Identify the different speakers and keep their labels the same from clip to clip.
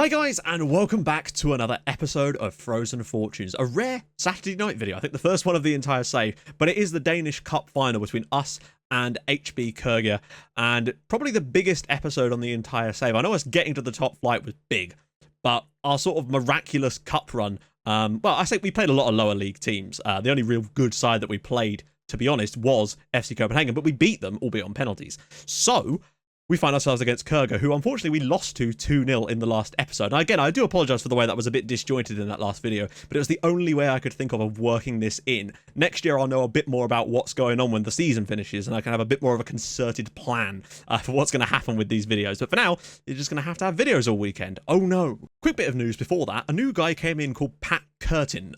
Speaker 1: Hi guys, and welcome back to another episode of Frozen Fortunes, a rare Saturday night video. I think the first one of the entire save, but it is the Danish Cup final between us and HB Kyrgyz, and probably the biggest episode on the entire save. I know us getting to the top flight was big, but our sort of miraculous cup run, well, I say we played a lot of lower league teams. The only real good side that we played, to be honest, was FC Copenhagen, but we beat them, albeit on penalties. So we find ourselves against Kyrgyz, who unfortunately we lost to 2-0 in the last episode. Now, again, I do apologise for the way that was a bit disjointed in that last video, but it was the only way I could think of working this in. Next year, I'll know a bit more about what's going on when the season finishes, and I can have a bit more of a concerted plan for what's going to happen with these videos. But for now, you're just going to have videos all weekend. Oh no. Quick bit of news before that. A new guy came in called Pat Curtin.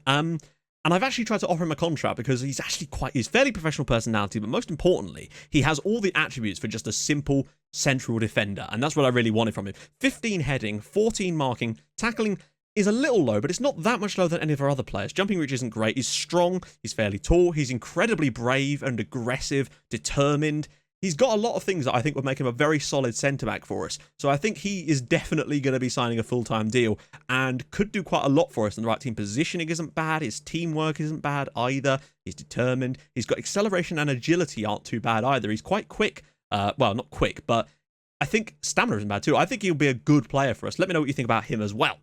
Speaker 1: And I've actually tried to offer him a contract because he's fairly professional personality, but most importantly, he has all the attributes for just a simple central defender. And that's what I really wanted from him. 15 heading, 14 marking, tackling is a little low, but it's not that much lower than any of our other players. Jumping reach isn't great. He's strong. He's fairly tall. He's incredibly brave and aggressive, determined. He's got a lot of things that I think would make him a very solid centre-back for us. So I think he is definitely going to be signing a full-time deal and could do quite a lot for us in the right team. Positioning isn't bad. His teamwork isn't bad either. He's determined. He's got acceleration and agility aren't too bad either. He's quite quick. Well, not quick, but I think stamina isn't bad too. I think he'll be a good player for us. Let me know what you think about him as well.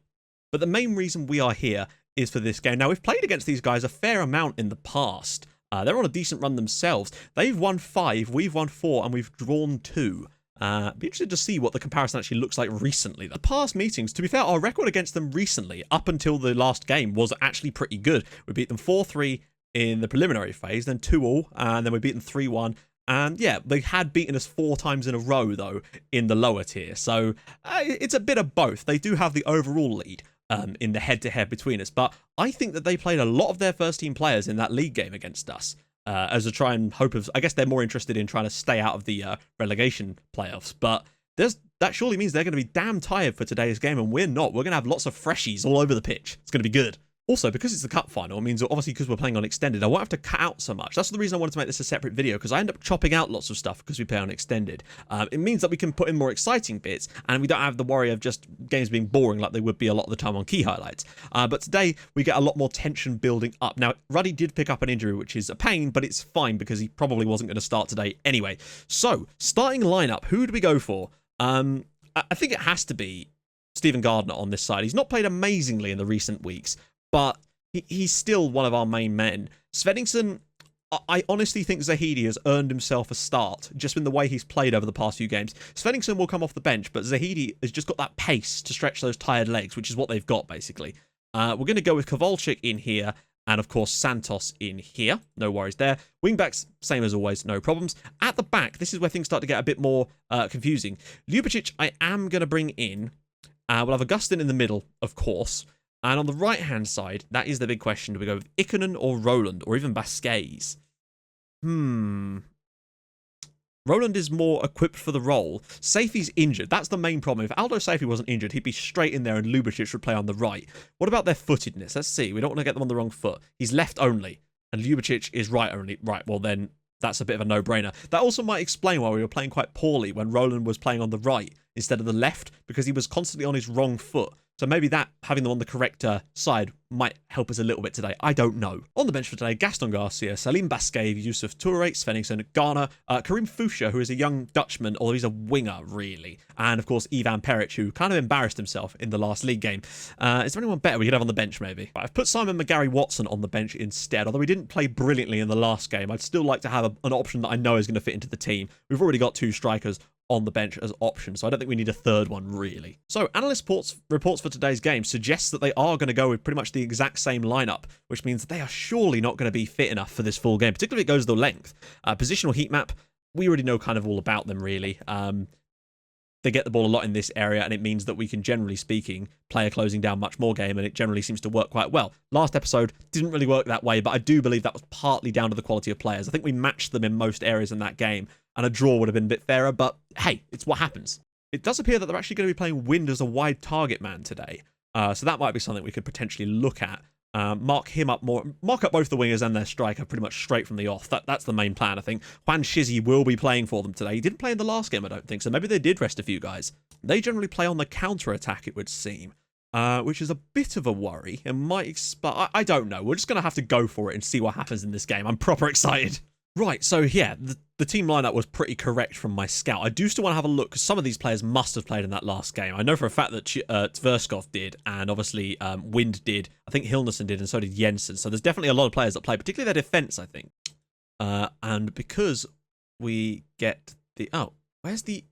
Speaker 1: But the main reason we are here is for this game. Now, we've played against these guys a fair amount in the past. They're on a decent run themselves. They've won 5, we've won 4, and we've drawn 2. Be interested to see what the comparison actually looks like recently. The past meetings, to be fair, our record against them recently, up until the last game, was actually pretty good. We beat them 4-3 in the preliminary phase, then 2-2, and then we beat them 3-1. And yeah, they had beaten us 4 times in a row, though, in the lower tier. So it's a bit of both. They do have the overall lead in the head-to-head between us, but I think that they played a lot of their first-team players in that league game against us as a try and hope of, I guess they're more interested in trying to stay out of the relegation playoffs, but that surely means they're going to be damn tired for today's game, and we're not. We're going to have lots of freshies all over the pitch. It's going to be good. Also, because it's the cup final, it means obviously because we're playing on extended, I won't have to cut out so much. That's the reason I wanted to make this a separate video, because I end up chopping out lots of stuff because we play on extended. It means that we can put in more exciting bits, and we don't have the worry of just games being boring like they would be a lot of the time on key highlights. But today, we get a lot more tension building up. Now, Ruddy did pick up an injury, which is a pain, but it's fine because he probably wasn't going to start today anyway. So, starting lineup, who do we go for? I think it has to be Stephen Gardner on this side. He's not played amazingly in the recent weeks, but he's still one of our main men. Svenningsson, I honestly think Zahidi has earned himself a start, just in the way he's played over the past few games. Svenningsson will come off the bench, but Zahidi has just got that pace to stretch those tired legs, which is what they've got, basically. We're going to go with Kowalczyk in here, and of course Santos in here. No worries there. Wingbacks, same as always, no problems. At the back, this is where things start to get a bit more confusing. Ljubicic, I am going to bring in. We'll have Augustin in the middle, of course. And on the right-hand side, that is the big question. Do we go with Ikonen or Roland, or even Basquez? Roland is more equipped for the role. Safey's injured. That's the main problem. If Aldo Safey wasn't injured, he'd be straight in there and Ljubicic would play on the right. What about their footedness? Let's see. We don't want to get them on the wrong foot. He's left only, and Ljubicic is right only. Right, well then, that's a bit of a no-brainer. That also might explain why we were playing quite poorly when Roland was playing on the right instead of the left, because he was constantly on his wrong foot. So maybe that, having them on the correct side, might help us a little bit today. I don't know. On the bench for today, Gaston Garcia, Salim Basquez, Yusuf Toure, Svenningsson, Garner, Karim Foucha, who is a young Dutchman, although he's a winger, really. And, of course, Ivan Peric, who kind of embarrassed himself in the last league game. Is there anyone better we could have on the bench, maybe? I've put Simon McGarry-Watson on the bench instead. Although we didn't play brilliantly in the last game, I'd still like to have an option that I know is going to fit into the team. We've already got 2 strikers on the bench as options, so I don't think we need a third one, really. So, analyst reports for today's game suggests that they are going to go with pretty much the exact same lineup, which means that they are surely not going to be fit enough for this full game, particularly if it goes the length. Positional heat map, we already know kind of all about them, really. They get the ball a lot in this area, and it means that we can, generally speaking, play a closing down much more game, and it generally seems to work quite well. Last episode didn't really work that way, but I do believe that was partly down to the quality of players. I think we matched them in most areas in that game, and a draw would have been a bit fairer, but hey, it's what happens. It does appear that they're actually going to be playing Wind as a wide target man today, so that might be something we could potentially look at. Mark him up more. Mark up both the wingers and their striker pretty much straight from the off. That's the main plan, I think. Juan Shizzy will be playing for them today. He didn't play in the last game, I don't think, so maybe they did rest a few guys. They generally play on the counter-attack, it would seem, which is a bit of a worry. It might I don't know. We're just going to have to go for it and see what happens in this game. I'm proper excited. Right, so yeah, the team lineup was pretty correct from my scout. I do still want to have a look, because some of these players must have played in that last game. I know for a fact that Tverskov did, and obviously Wind did. I think Hilnerson did, and so did Jensen. So there's definitely a lot of players that play, particularly their defense, I think. And because we get the... Oh, where's the...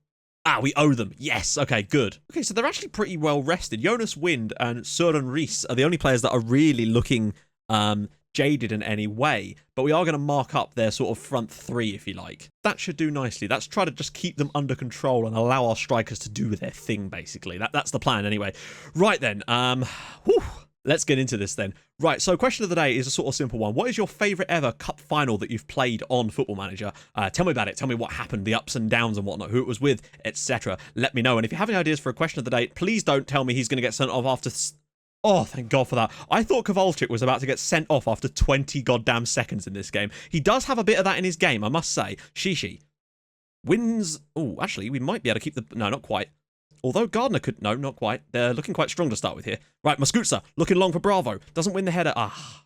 Speaker 1: Ah, we owe them. Yes. Okay, good. Okay, so they're actually pretty well rested. Jonas Wind and Søren Rees are the only players that are really looking jaded in any way, but we are going to mark up their sort of front three, if you like. That should do nicely. Let's try to just keep them under control and allow our strikers to do their thing, basically. That's the plan, anyway. Right, then. Let's get into this, then. Right, so question of the day is a sort of simple one. What is your favourite ever cup final that you've played on Football Manager? Tell me about it. Tell me what happened, the ups and downs and whatnot, who it was with, etc. Let me know. And if you have any ideas for a question of the day, please don't tell me he's going to get sent off after... Oh, thank God for that. I thought Kowalczyk was about to get sent off after 20 goddamn seconds in this game. He does have a bit of that in his game, I must say. Shishi wins... Oh, actually, we might be able to keep the... No, not quite. Although Gardner could... No, not quite. They're looking quite strong to start with here. Right, Moskutsa, looking long for Bravo. Doesn't win the header. Ah.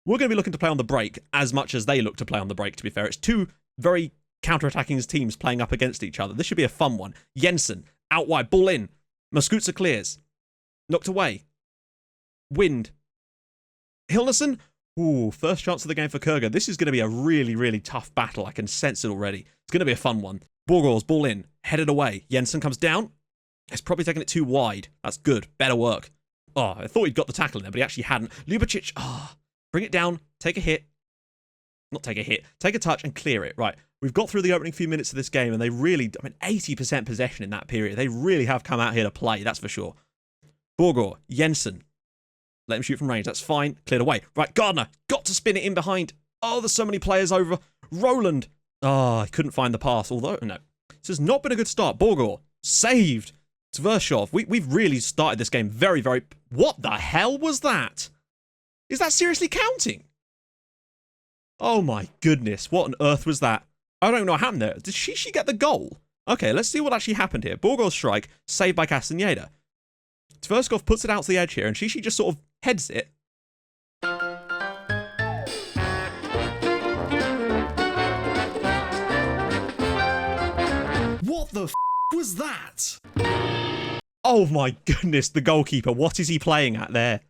Speaker 1: We're going to be looking to play on the break as much as they look to play on the break, to be fair. It's two very counter-attacking teams playing up against each other. This should be a fun one. Jensen, out wide, ball in. Moskutsa clears. Knocked away. Wind. Hilnerson. Ooh, first chance of the game for Kurga. This is going to be a really, really tough battle. I can sense it already. It's going to be a fun one. Borgård's ball in. Headed away. Jensen comes down. He's probably taking it too wide. That's good. Better work. Oh, I thought he'd got the tackle in there, but he actually hadn't. Ljubicic. Bring it down. Take a hit. Not take a hit. Take a touch and clear it. Right. We've got through the opening few minutes of this game, and they really... I mean, 80% possession in that period. They really have come out here to play. That's for sure. Borgård. Jensen. Let him shoot from range. That's fine. Cleared away. Right, Gardner. Got to spin it in behind. Oh, there's so many players over. Roland. Oh, I couldn't find the pass. Although, no. This has not been a good start. Borgård. Saved. Tverskov. We've really started this game very, very... What the hell was that? Is that seriously counting? Oh, my goodness. What on earth was that? I don't know what happened there. Did Shishi get the goal? Okay, let's see what actually happened here. Borgård's strike. Saved by Castaneda. Tverskov puts it out to the edge here, and Shishi just sort of heads it. What the f was that? Oh my goodness, the goalkeeper. What is he playing at there?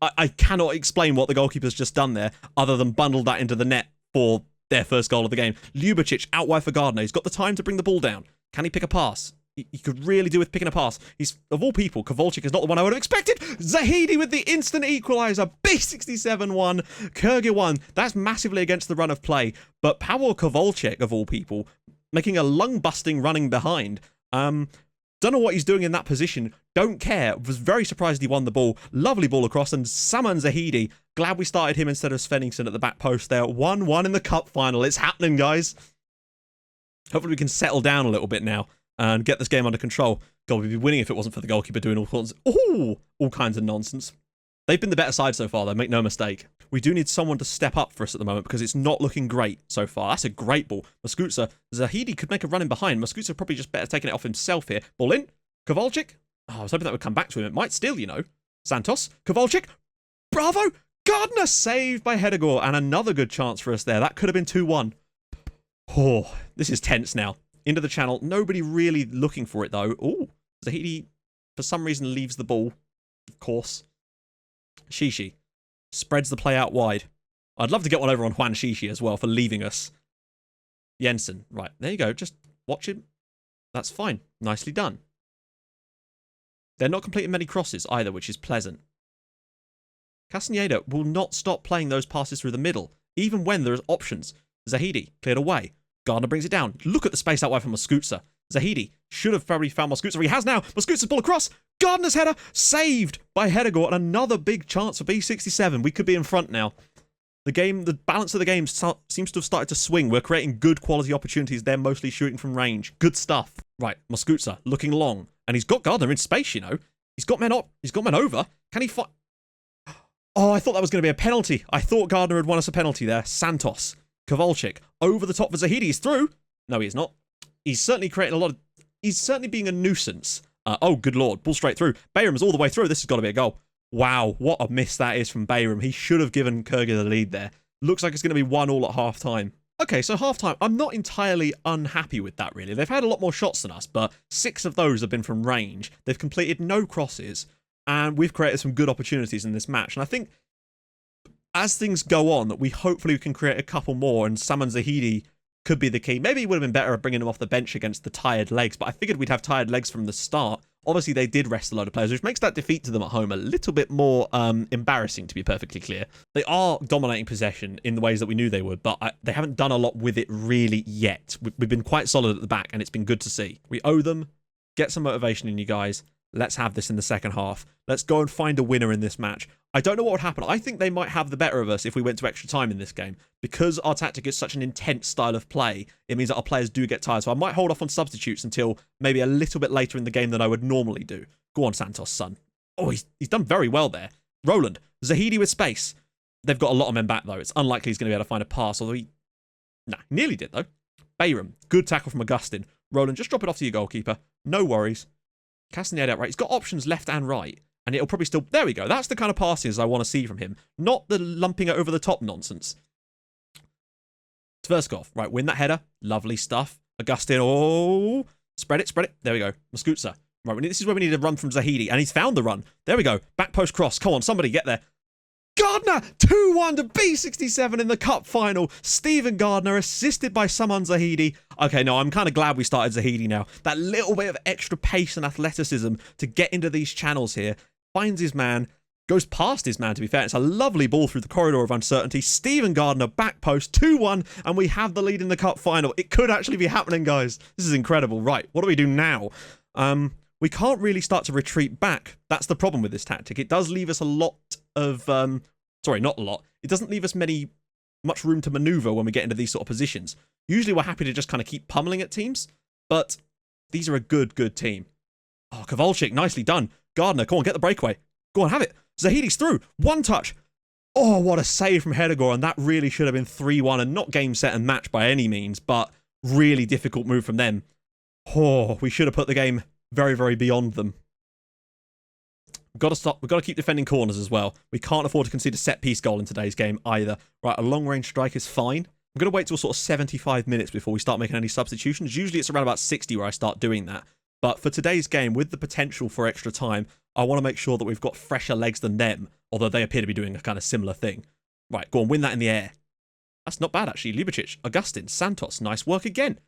Speaker 1: I cannot explain what the goalkeeper's just done there, other than bundled that into the net for their first goal of the game. Ljubicic out wide for Gardner. He's got the time to bring the ball down. Can he pick a pass? He could really do with picking a pass. He's, of all people, Kowalczyk is not the one I would have expected. Zahidi with the instant equaliser. B67-1. Kyrgyz 1. That's massively against the run of play. But Paweł Kowalczyk, of all people, making a lung-busting running behind. Don't know what he's doing in that position. Don't care. Was very surprised he won the ball. Lovely ball across. And Saman Zahidi. Glad we started him instead of Svenningsson at the back post there. 1-1 in the cup final. It's happening, guys. Hopefully we can settle down a little bit now and get this game under control. God, we'd be winning if it wasn't for the goalkeeper doing all kinds of nonsense. They've been the better side so far, though, make no mistake. We do need someone to step up for us at the moment because it's not looking great so far. That's a great ball. Moskutsa. Zahidi could make a run in behind. Moskutsa probably just better taking it off himself here. Ball in. Kowalczyk. Oh, I was hoping that would come back to him. It might still, you know. Santos. Kowalczyk. Bravo. Gardner saved by Hedegaard. And another good chance for us there. That could have been 2-1. Oh, this is tense now. Into the channel. Nobody really looking for it, though. Oh, Zahidi, for some reason, leaves the ball. Of course. Shishi spreads the play out wide. I'd love to get one over on Juan Shishi as well for leaving us. Jensen. Right, there you go. Just watch him. That's fine. Nicely done. They're not completing many crosses either, which is pleasant. Castaneda will not stop playing those passes through the middle, even when there's options. Zahidi cleared away. Gardner brings it down. Look at the space out wide from Moskutsa. Zahidi should have probably found Moskutsa. He has now. Moskutsa's ball across. Gardner's header saved by Hedegaard. And another big chance for B67. We could be in front now. The balance of the game seems to have started to swing. We're creating good quality opportunities. They're mostly shooting from range. Good stuff. Right, Moskutsa looking long. And he's got Gardner in space, you know. He's got men up. He's got men over. Can he fight? Oh, I thought that was going to be a penalty. I thought Gardner had won us a penalty there. Santos. Kowalczyk over the top for Zahidi. He's through. No, he is not. He's certainly creating a lot of... he's certainly being a nuisance. Oh, good lord. Ball straight through. Bayram's all the way through. This has got to be a goal. Wow, what a miss that is from Bayram. He should have given Kyrgyz the lead there. Looks like it's going to be 1-1 at half-time. Okay, so half-time, I'm not entirely unhappy with that, really. They've had a lot more shots than us, but 6 of those have been from range. They've completed no crosses, and we've created some good opportunities in this match. And I think as things go on, we hopefully can create a couple more, and Saman Zahidi could be the key. Maybe it would have been better at bringing him off the bench against the tired legs, but I figured we'd have tired legs from the start. Obviously, they did rest a lot of players, which makes that defeat to them at home a little bit more embarrassing, to be perfectly clear. They are dominating possession in the ways that we knew they would, but they haven't done a lot with it really yet. We've been quite solid at the back, and it's been good to see. We owe them. Get some motivation in you guys. Let's have this in the second half. Let's go and find a winner in this match. I don't know what would happen. I think they might have the better of us if we went to extra time in this game. Because our tactic is such an intense style of play, it means that our players do get tired. So I might hold off on substitutes until maybe a little bit later in the game than I would normally do. Go on, Santos, son. Oh, he's done very well there. Roland. Zahidi with space. They've got a lot of men back, though. It's unlikely he's going to be able to find a pass, although he... Nah, nearly did, though. Bayram. Good tackle from Augustin. Roland, just drop it off to your goalkeeper. No worries. Casting the head out right. He's got options left and right. And it'll probably still... There we go. That's the kind of passes I want to see from him. Not the lumping it over the top nonsense. Tverskov. Right, win that header. Lovely stuff. Augustin. Oh. Spread it, spread it. There we go. Maskutsa. Right, this is where we need a run from Zahidi. And he's found the run. There we go. Back post cross. Come on, somebody get there. Gardner! 2-1 to B67 in the cup final. Stephen Gardner assisted by Saman Zahidi. Okay, no, I'm kind of glad we started Zahidi now. That little bit of extra pace and athleticism to get into these channels here. Finds his man. Goes past his man, to be fair. It's a lovely ball through the corridor of uncertainty. Stephen Gardner, back post, 2-1, and we have the lead in the cup final. It could actually be happening, guys. This is incredible. Right, what do we do now? We can't really start to retreat back. That's the problem with this tactic. It does leave us a lot of... sorry, not a lot. It doesn't leave us much room to maneuver when we get into these sort of positions. Usually we're happy to just kind of keep pummeling at teams, but these are a good team. Oh, Kowalczyk, nicely done. Gardner, come on, get the breakaway. Go on, have it. Zahidi's through. One touch. Oh, what a save from Hedegor, and that really should have been 3-1, and not game, set, and match by any means, but really difficult move from them. Oh, we should have put the game very beyond them. We've got to stop. We've got to keep defending corners as well. We can't afford to concede a set-piece goal in today's game either. Right, a long-range strike is fine. I'm going to wait till sort of 75 minutes before we start making any substitutions. Usually it's around about 60 where I start doing that. But for today's game, with the potential for extra time, I want to make sure that we've got fresher legs than them, although they appear to be doing a kind of similar thing. Right, go on, win that in the air. That's not bad, actually. Ljubicic, Augustin, Santos, nice work again.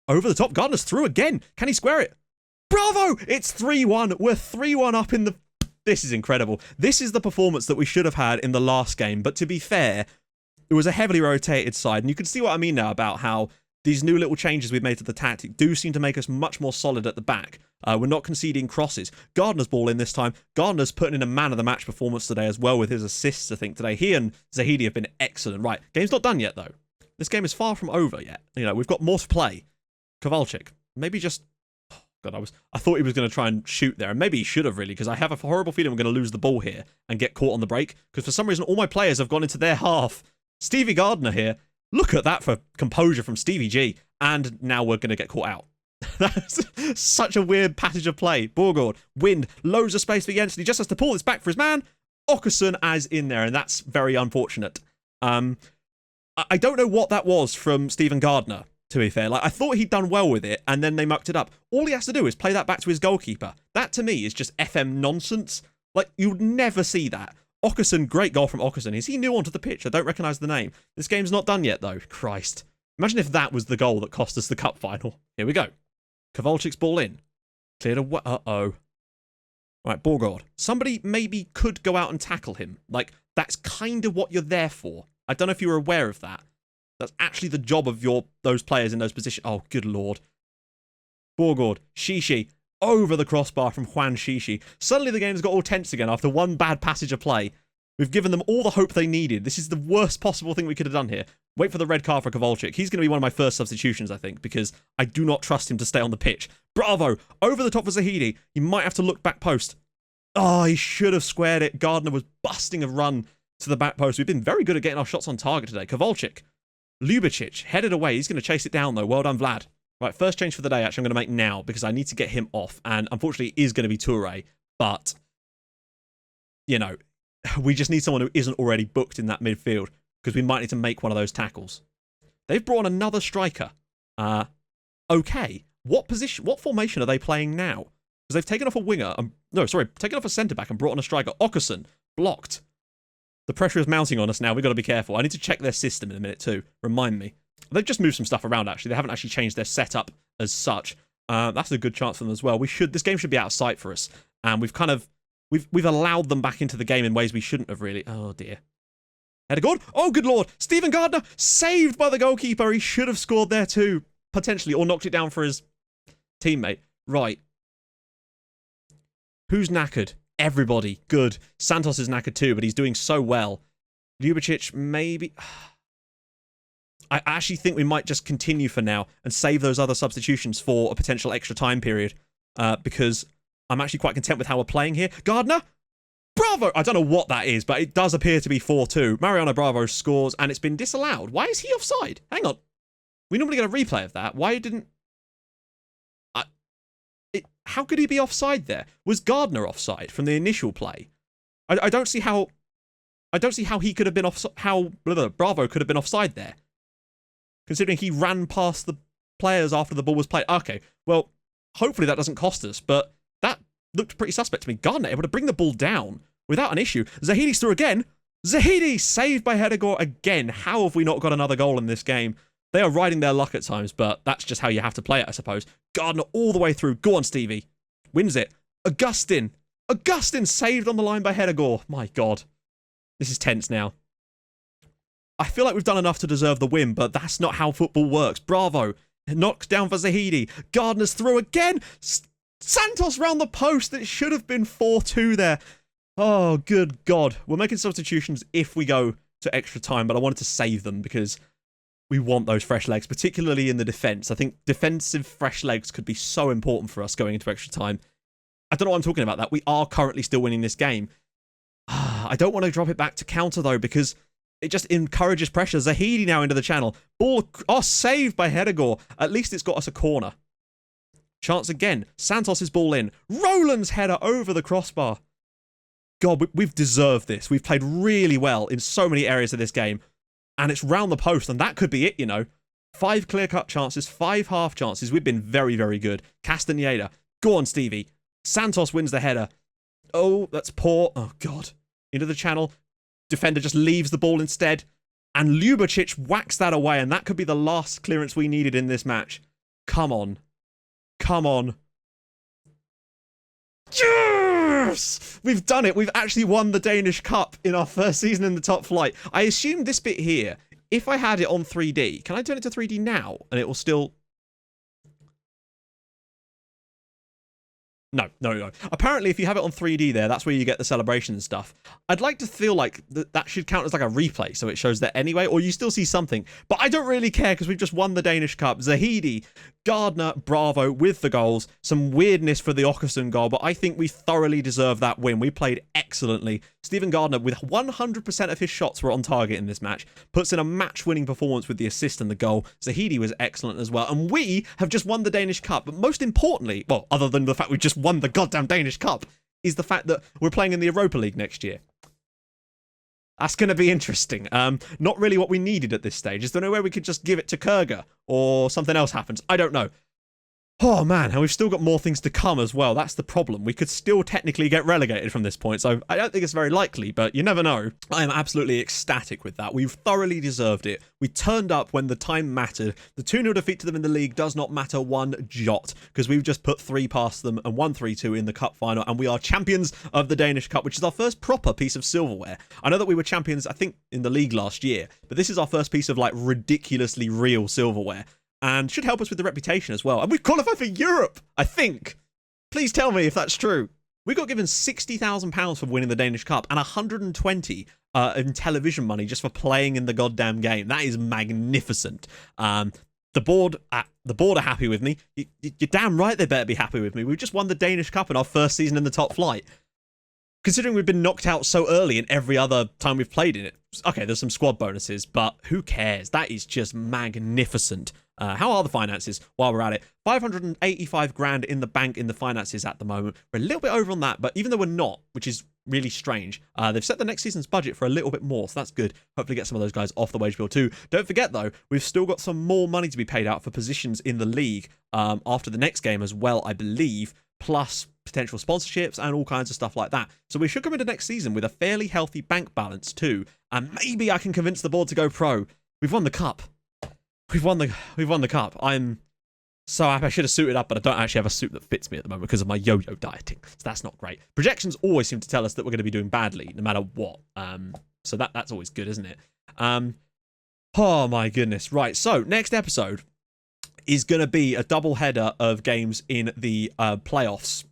Speaker 1: Over the top, Gardner's through again. Can he square it? Bravo! It's 3-1. We're 3-1 up in the... This is incredible. This is the performance that we should have had in the last game. But to be fair, it was a heavily rotated side. And you can see what I mean now about how these new little changes we've made to the tactic do seem to make us much more solid at the back. We're not conceding crosses. Gardner's ball in this time. Gardner's putting in a man-of-the-match performance today as well with his assists, I think, today. He and Zahidi have been excellent. Right, game's not done yet, though. This game is far from over yet. You know, we've got more to play. Kowalczyk, maybe just... God, I thought he was going to try and shoot there, and maybe he should have really, because I have a horrible feeling we're going to lose the ball here and get caught on the break, because for some reason all my players have gone into their half. Stevie Gardner here. Look at that for composure from Stevie G. And now we're going to get caught out. That's such a weird passage of play. Borgård, wind, loads of space for Jensen. He just has to pull this back for his man. Åkesson as in there, and that's very unfortunate. I don't know what that was from Stephen Gardner, to be fair. Like, I thought he'd done well with it, and then they mucked it up. All he has to do is play that back to his goalkeeper. That, to me, is just FM nonsense. Like, you'd never see that. Åkesson, great goal from Åkesson. Is he new onto the pitch? I don't recognise the name. This game's not done yet, though. Christ. Imagine if that was the goal that cost us the cup final. Here we go. Kowalczyk's ball in. Cleared away. Uh-oh. Right, Borgård. Somebody maybe could go out and tackle him. Like, that's kind of what you're there for. I don't know if you were aware of that. That's actually the job of those players in those positions. Oh, good lord. Borgård. Shishi. Over the crossbar from Juan Shishi. Suddenly the game's got all tense again after one bad passage of play. We've given them all the hope they needed. This is the worst possible thing we could have done here. Wait for the red card for Kowalczyk. He's going to be one of my first substitutions, I think, because I do not trust him to stay on the pitch. Bravo! Over the top for Zahidi. He might have to look back post. Oh, he should have squared it. Gardner was busting a run to the back post. We've been very good at getting our shots on target today. Kowalczyk. Ljubicic headed away. He's going to chase it down, though. Well done, Vlad. Right, first change for the day, actually, I'm going to make now, because I need to get him off, and unfortunately, it is going to be Toure, but, you know, we just need someone who isn't already booked in that midfield, because we might need to make one of those tackles. They've brought on another striker. Okay. What formation are they playing now? Because they've taken off a winger, taken off a centre-back and brought on a striker. Åkesson, blocked. The pressure is mounting on us now. We've got to be careful. I need to check their system in a minute too. Remind me. They've just moved some stuff around, actually. They haven't actually changed their setup as such. That's a good chance for them as well. This game should be out of sight for us. And we've allowed them back into the game in ways we shouldn't have really. Oh, dear. Header good. Oh, good lord. Stephen Gardner, saved by the goalkeeper. He should have scored there too, potentially, or knocked it down for his teammate. Right. Who's knackered? Everybody. Good. Santos is knackered too, but he's doing so well. Ljubicic, maybe. I actually think we might just continue for now and save those other substitutions for a potential extra time period, because I'm actually quite content with how we're playing here. Gardner? Bravo! I don't know what that is, but it does appear to be 4-2. Mariano Bravo scores, and it's been disallowed. Why is he offside? Hang on. We normally get a replay of that. Why didn't... how could he be offside there? Was Gardner offside from the initial play? I don't see how... I don't see how he could have been offside... Bravo could have been offside there. Considering he ran past the players after the ball was played. Okay, well, hopefully that doesn't cost us, but that looked pretty suspect to me. Gardner able to bring the ball down without an issue. Zahidi's through again. Zahidi saved by Hedegor again. How have we not got another goal in this game? They are riding their luck at times, but that's just how you have to play it, I suppose. Gardner all the way through. Go on, Stevie. Wins it. Augustin saved on the line by Hedegor. My God. This is tense now. I feel like we've done enough to deserve the win, but that's not how football works. Bravo. Knocked down for Zahidi. Gardner's through again. Santos round the post. It should have been 4-2 there. Oh, good God. We're making substitutions if we go to extra time, but I wanted to save them because we want those fresh legs, particularly in the defence. I think defensive fresh legs could be so important for us going into extra time. I don't know what I'm talking about that. We are currently still winning this game. I don't want to drop it back to counter, though, because it just encourages pressure. Zahidi now into the channel. Ball, saved by Hedegor. At least it's got us a corner. Chance again. Santos' ball in. Roland's header over the crossbar. God, we've deserved this. We've played really well in so many areas of this game. And it's round the post, and that could be it, you know. 5 clear-cut chances, 5 half chances. We've been very, very good. Castaneda. Go on, Stevie. Santos wins the header. Oh, that's poor. Oh, God. Into the channel. Defender just leaves the ball instead. And Ljubicic whacks that away, and that could be the last clearance we needed in this match. Come on. Come on. Yes! We've done it. We've actually won the Danish Cup in our first season in the top flight. I assume this bit here, if I had it on 3D, can I turn it to 3D now? And it will still... No. Apparently, if you have it on 3D there, that's where you get the celebration and stuff. I'd like to feel like that should count as like a replay, so it shows that anyway, or you still see something. But I don't really care, because we've just won the Danish Cup. Zahidi, Gardner, Bravo with the goals. Some weirdness for the Åkesson goal, but I think we thoroughly deserve that win. We played excellently. Stephen Gardner, with 100% of his shots were on target in this match, puts in a match-winning performance with the assist and the goal. Zahidi was excellent as well. And we have just won the Danish Cup. But most importantly, well, other than the fact we just won the goddamn Danish Cup, is the fact that we're playing in the Europa League next year. That's going to be interesting. Not really what we needed at this stage. Is there no way we could just give it to Kurga or something else happens? I don't know. Oh, man, and we've still got more things to come as well. That's the problem. We could still technically get relegated from this point, so I don't think it's very likely, but you never know. I am absolutely ecstatic with that. We've thoroughly deserved it. We turned up when the time mattered. The 2-0 defeat to them in the league does not matter one jot, because we've just put 3 past them and won 3-2 in the cup final, and we are champions of the Danish Cup, which is our first proper piece of silverware. I know that we were champions, I think, in the league last year, but this is our first piece of, like, ridiculously real silverware. And should help us with the reputation as well. And we've qualified for Europe, I think. Please tell me if that's true. We got given £60,000 for winning the Danish Cup and 120 in television money just for playing in the goddamn game. That is magnificent. The board are happy with me. You're damn right they better be happy with me. We've just won the Danish Cup in our first season in the top flight. Considering we've been knocked out so early in every other time we've played in it. Okay, there's some squad bonuses, but who cares? That is just magnificent. How are the finances while we're at it? 585 grand in the bank in the finances at the moment. We're a little bit over on that, but even though we're not, which is really strange, they've set the next season's budget for a little bit more, so that's good. Hopefully get some of those guys off the wage bill too. Don't forget though, we've still got some more money to be paid out for positions in the league after the next game as well, I believe, plus potential sponsorships and all kinds of stuff like that. So we should come into next season with a fairly healthy bank balance too, and maybe I can convince the board to go pro. We've won the cup. We've won the cup. I'm so happy. I should have suited up, but I don't actually have a suit that fits me at the moment because of my yo-yo dieting. So that's not great. Projections always seem to tell us that we're going to be doing badly, no matter what. So that's always good, isn't it? Oh my goodness. Right. So next episode is going to be a double header of games in the playoffs,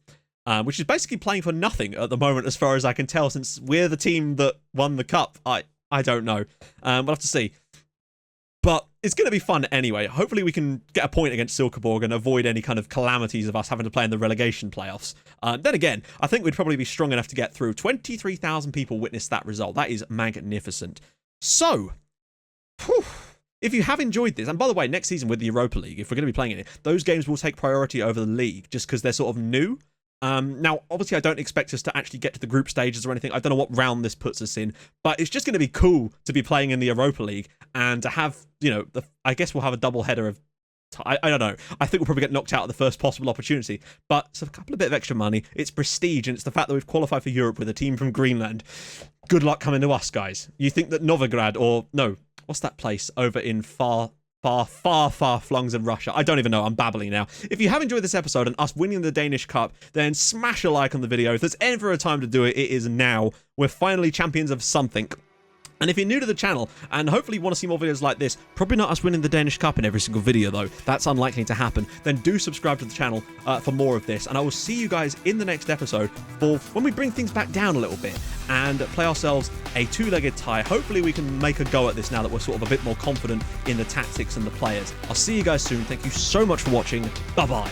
Speaker 1: which is basically playing for nothing at the moment, as far as I can tell, since we're the team that won the cup. I don't know. We'll have to see. But it's going to be fun anyway. Hopefully we can get a point against Silkeborg and avoid any kind of calamities of us having to play in the relegation playoffs. Then again, I think we'd probably be strong enough to get through. 23,000 people witnessed that result. That is magnificent. So, if you have enjoyed this, and by the way, next season with the Europa League, if we're going to be playing in it, those games will take priority over the league just because they're sort of new. Now, obviously, I don't expect us to actually get to the group stages or anything. I don't know what round this puts us in, but it's just going to be cool to be playing in the Europa League and to have, you know, I guess we'll have a double header of, I don't know. I think we'll probably get knocked out at the first possible opportunity, but it's a couple of bit of extra money. It's prestige, and it's the fact that we've qualified for Europe with a team from Greenland. Good luck coming to us, guys. You think that Novigrad, or no, what's that place over in far flungs in Russia? I don't even know. I'm babbling now. If you have enjoyed this episode and us winning the Danish Cup, then smash a like on the video. If there's ever a time to do it, it is now. We're finally champions of something. And if you're new to the channel and hopefully want to see more videos like this, probably not us winning the Danish Cup in every single video though, that's unlikely to happen, then do subscribe to the channel for more of this. And I will see you guys in the next episode for when we bring things back down a little bit and play ourselves a two-legged tie. Hopefully we can make a go at this now that we're sort of a bit more confident in the tactics and the players. I'll see you guys soon. Thank you so much for watching. Bye-bye.